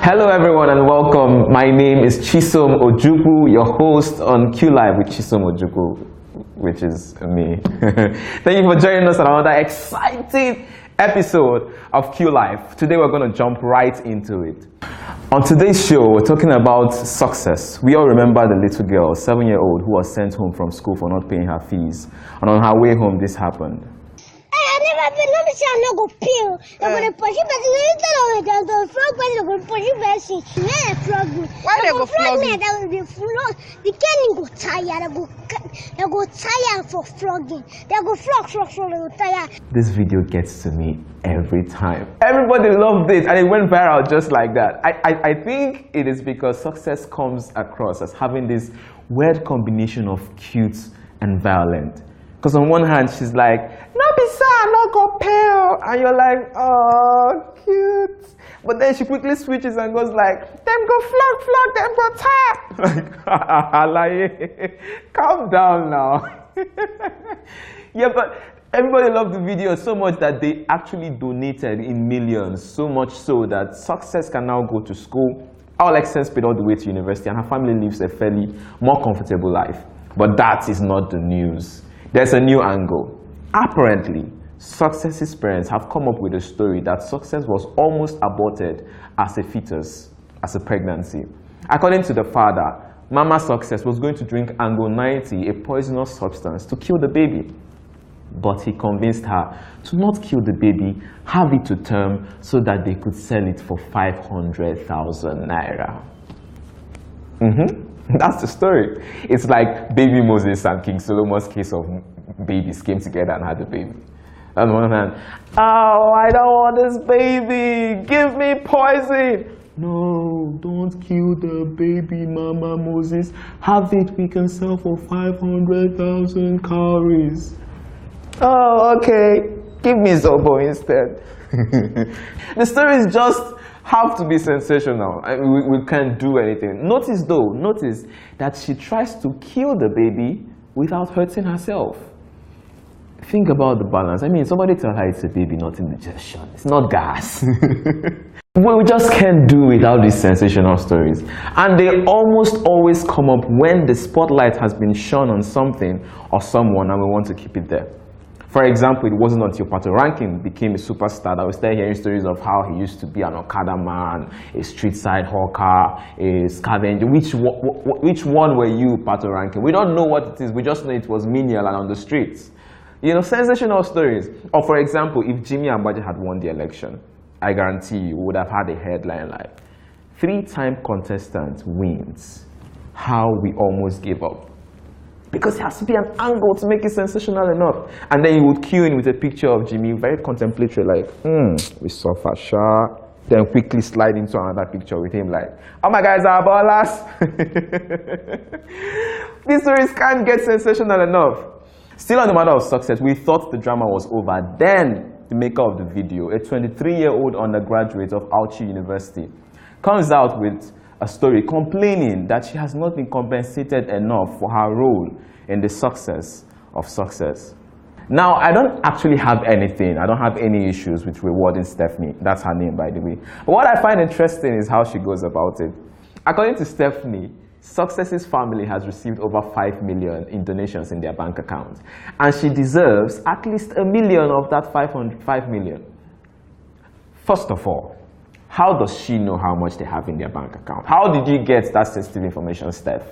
Hello everyone and welcome. My name is Chisom Ojukwu, your host on Q Live with Chisom Ojukwu, which is me. Thank you for joining us on another exciting episode of Q Live. Today we're going to jump right into it. On today's show, we're talking about success. We all remember the little girl, 7-year-old, who was sent home from school for not paying her fees. And on her way home, this happened. I'm not going to peel. I'm going to push it, but the frog was going to push it, but she flog me. Why they go flog me? That will be flog. The canning go tired. They go tired for flogging. They go flog, they go tired. This video gets to me every time. Everybody loved it and it went viral just like that. I think it is because success comes across as having this weird combination of cute and violent. Because on one hand, she's like, no, I'm not going to pay. And you're like, oh, cute. But then she quickly switches and goes like, them go flog, them go tap. Like, calm down now. Yeah, but everybody loved the video so much that they actually donated in millions. So much so that Success can now go to school. All expenses paid all the way to university, and her family lives a fairly more comfortable life. But that is not the news. There's a new angle. Apparently, Success's parents have come up with a story that Success was almost aborted as a fetus, as a pregnancy. According to the father, Mama Success was going to drink Ango 90, a poisonous substance, to kill the baby. But he convinced her to not kill the baby, have it to term so that they could sell it for 500,000 naira. That's the story. It's like Baby Moses and King Solomon's case of babies came together and had a baby. On one hand, oh, I don't want this baby. Give me poison. No, don't kill the baby, Mama Moses. Have it, we can sell for 500,000 cowries. Oh, okay. Give me Zobo instead. The stories just have to be sensational. We can't do anything. Notice that she tries to kill the baby without hurting herself. Think about the balance. I mean, somebody tell her it's a baby, not indigestion. It's not gas. We just can't do without these sensational stories. And they almost always come up when the spotlight has been shone on something or someone and we want to keep it there. For example, it wasn't until Patoranking became a superstar that we started hearing stories of how he used to be an Okada man, a street side hawker, a scavenger. Which one were you, Patoranking? We don't know what it is. We just know it was menial and on the streets. You know, sensational stories. Or for example, if Jimmy Ambaji had won the election, I guarantee you would have had a headline like, 3-time contestant wins, how we almost gave up. Because it has to be an angle to make it sensational enough. And then you would cue in with a picture of Jimmy, very contemplatory, like, we suffer, sure. Then quickly slide into another picture with him like, oh my guys are ballers. These stories can't get sensational enough. Still on the matter of Success, we thought the drama was over. Then the maker of the video, a 23-year-old undergraduate of Auchi University, comes out with a story complaining that she has not been compensated enough for her role in the success of Success. Now, I don't actually have anything. I don't have any issues with rewarding Stephanie. That's her name, by the way. But what I find interesting is how she goes about it. According to Stephanie, Success's family has received over 5 million in donations in their bank account. And she deserves at least 1 million of that 5 million. First of all, how does she know how much they have in their bank account? How did you get that sensitive information, Steph?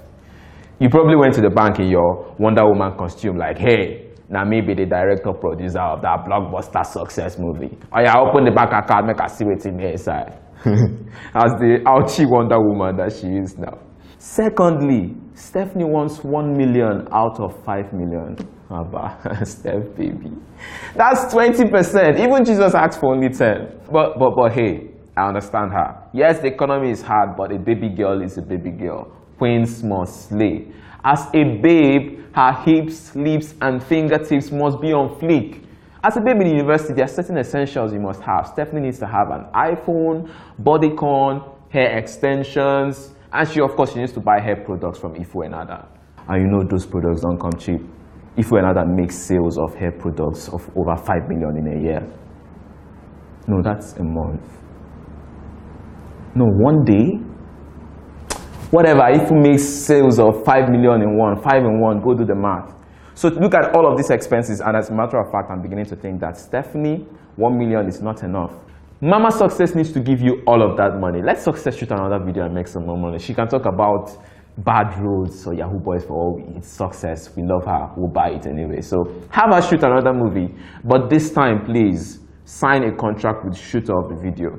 You probably went to the bank in your Wonder Woman costume like, hey, now maybe the director producer of that blockbuster Success movie. Oh yeah, open the bank account, make her see what's in the inside. As the ouchie Wonder Woman that she is now. Secondly, Stephanie wants 1 million out of 5 million. Abba, Steph baby. That's 20%. Even Jesus asked for only 10. But hey, I understand her. Yes, the economy is hard, but a baby girl is a baby girl. Queens must slay. As a babe, her hips, lips, and fingertips must be on fleek. As a baby in university, there are certain essentials you must have. Stephanie needs to have an iPhone, bodycon, hair extensions, and she needs to buy hair products from Ifu Enada. And you know those products don't come cheap. Ifu Enada makes sales of hair products of over 5 million in a year. No, that's a month. No, one day. Whatever, if you make sales of 5 million in one, 5 in one, go do the math. So look at all of these expenses, and as a matter of fact, I'm beginning to think that Stephanie, 1 million is not enough. Mama Success needs to give you all of that money. Let Success shoot another video and make some more money. She can talk about bad roads or Yahoo Boys for all its success. We love her, we'll buy it anyway. So have her shoot another movie, but this time, please, sign a contract with the shooter of the video.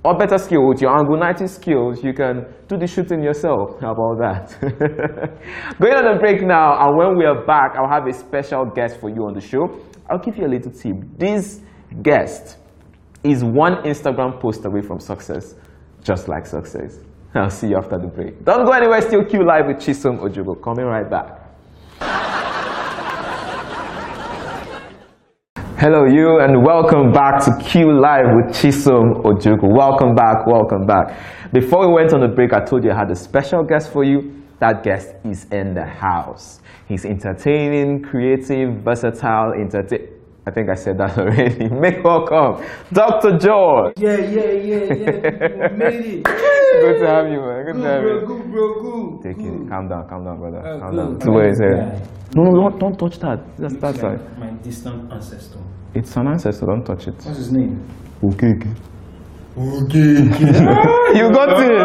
Or better skill, with your Angle 90 skills, you can do the shooting yourself. How about that? Going on a break now, and when we are back, I'll have a special guest for you on the show. I'll give you a little tip. This guest is one Instagram post away from success, just like Success. I'll see you after the break. Don't go anywhere, still Q Live with Chisom Ojogo. Coming right back. Hello you, and welcome back to Q Live with Chisom Ojogo. Welcome back, welcome back. Before we went on the break, I told you I had a special guest for you. That guest is in the house. He's entertaining, creative, versatile, I think I said that already. Make welcome, Dr. George. Yeah. You made it. Good to have you, man. Good to have you. Good, bro. Take it. Calm down, brother. Calm Good. down. So where is it? No, don't touch that. That's Looks right. like my distant ancestor. It's an ancestor, don't touch it. What's his name? Okay. Okay. You got it.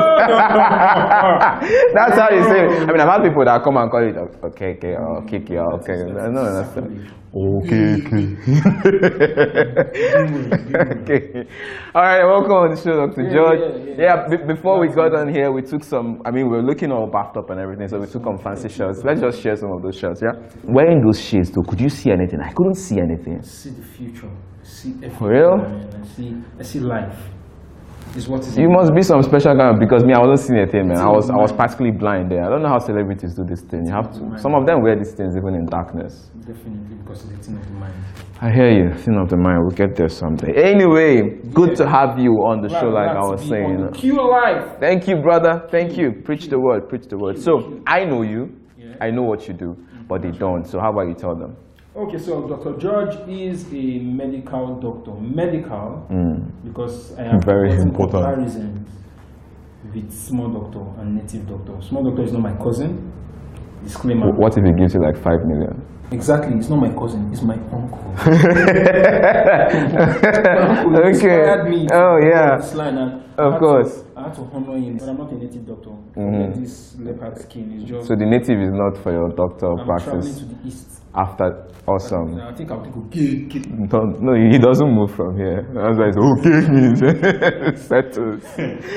That's how you say it. I mean, I've had people that come and call it okay, or kiki, or okay. No, that's okay. Okay. All right, welcome on the show, Dr. George. Yeah, before we got on here, we took some, we were looking all backed up and everything, so we took some fancy shots. Let's just share some of those shots, yeah? Wearing those shades, though, could you see anything? I couldn't see anything. I see the future. I see everything. For real? Man. I see life. Is what is You must be some special guy, because me, I wasn't seeing anything, man. I was practically blind there. I don't know how celebrities do this thing. You have to. Some of them wear these things even in darkness. Definitely, because it's the thing of the mind. I hear you, thing of the mind. We'll get there someday. Anyway, good to have you on the show, like I was saying. Q Live. Thank you, brother. Thank you. Preach the word. Preach the word. So I know you. I know what you do, but they don't. So how about you tell them? Okay, so Dr. George is a medical doctor. Because I have Very important. comparisons with small doctor and native doctor. Small doctor is not my cousin. Disclaimer. What if he gives you like 5 million? Exactly, it's not my cousin, it's my uncle. Okay. Oh yeah. Of course. I had to honor him, but I'm not a native doctor. This leopard skin is just. So the native is not for your doctor I'm traveling practice. to the east. After, awesome. I think I'll take okay. No, he doesn't move from here. That's why it's okay means settles.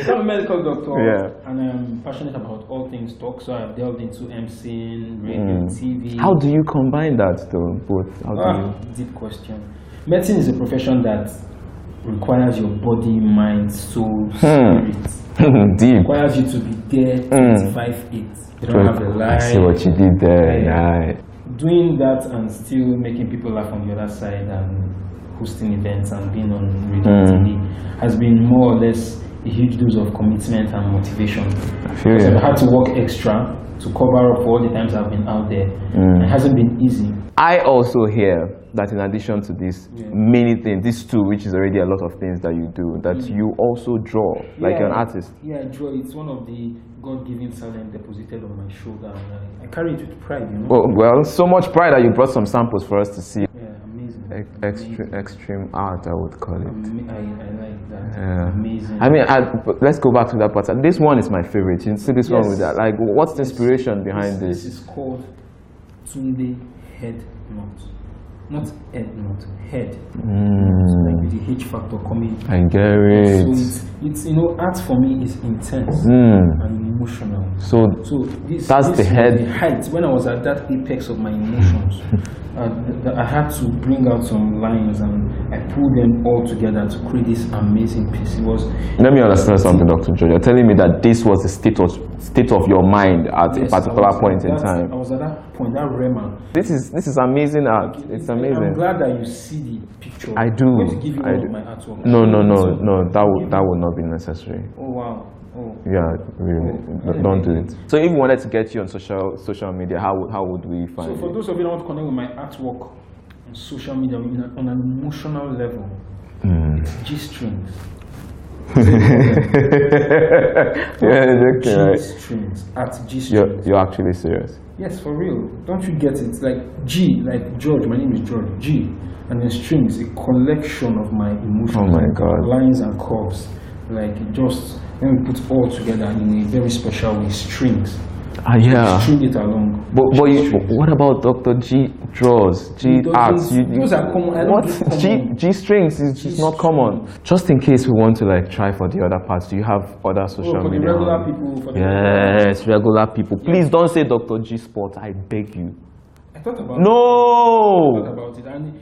I'm a medical doctor, Yeah. and I'm passionate about all things talk. So I've delved into MCing, radio, TV. How do you combine that though? Both? How do you? Deep question. Medicine is a profession that requires your body, mind, soul, spirit. Deep. Requires you to be there 25/8. You don't have a I lie. see what you did there. Right. Doing that and still making people laugh on the other side and hosting events and being on radio and TV has been more or less a huge dose of commitment and motivation. I feel Because you. I've had to work extra to cover up for all the times I've been out there. It hasn't been easy. I also hear that in addition to these many things, these two, which is already a lot of things that you do, that you also draw, like you're an artist. Yeah, I draw. It's one of the God-given talent deposited on my shoulder. And I carry it with pride, you know. Well, so much pride that you brought some samples for us to see. Yeah, amazing. Extreme art, I would call it. I like that. Yeah. Amazing. I mean, but let's go back to that part. This one is my favorite. You see this one with that. Like, what's the inspiration behind This this? is called Tunde Head Knot. Not head knot, head. Like with the H factor coming. I get So it. it's art for me is intense and emotional. So this that's this the was head. the height when I was at that apex of my emotions. I had to bring out some lines and I pulled them all together to create this amazing piece. It was. Let me understand something, Dr. George. You're telling me that this was the state of your mind at a particular point in time. I was at that point, that realm. This is amazing art. It's amazing. I'm glad that you see the picture. I do. I'm going to give you I all do. of my artwork. No. That would not be necessary. Oh wow. Oh. Yeah, really. Don't do it. So if we wanted to get you on social media, how would we find So for you? those of you that want to connect with my artwork on social media on an emotional level, it's G-Strings. Yeah, okay, right. G-strings at G-strings. You're actually serious. Yes, for real. Don't you get it? Like G, like George. My name is George. G, and then strings, a collection of my emotions. Oh my God. Lines and curves, like just when we put all together in a very special way. Strings. Yeah. String it along. But what about Dr. G draws, G arts? Those are common. I don't What? do common. G strings is just not common. Just in case we want to like try for the other parts, do you have other social For the media? regular people. For the Yes, regular people. Please don't say Dr. G Sport. I beg you. I thought about it. I No. thought about it, and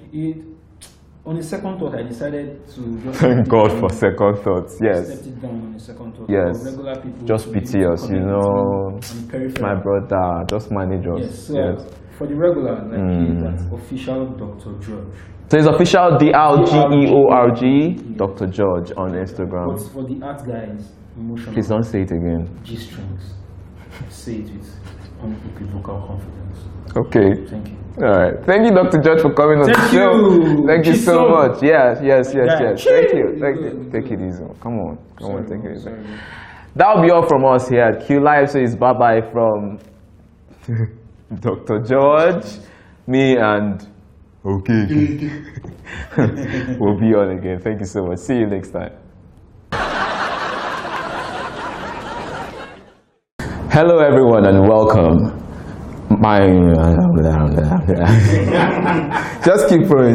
on a second thought, I decided to just Thank God for second thoughts. Yes. Stepped it down on a second thought. Yes. For regular people, Just to be pity able us, to you connect know. with me and peripheral. My brother, just manage us. Yes, so Yes. for the regular, like that's official Dr. George. So it's official DRGEORG Dr. George on Instagram. But for the art guys, emotional. Please don't say it again. G strings. Say it with unequivocal confidence. Okay. Thank you. All right. Thank you, Dr. George, for coming on the Thank show. you. Thank you so Chisom. much. Yes. Yeah. Thank you. Cheers. Thank you. Take it easy. Come on. Take it easy. Sorry. That'll be all from us here at Q Live. So it's bye bye from Dr. George, me, and okay. We'll be on again. Thank you so much. See you next time. Hello, everyone, and welcome. Just keep going.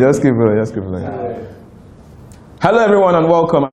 Hello, everyone, and welcome.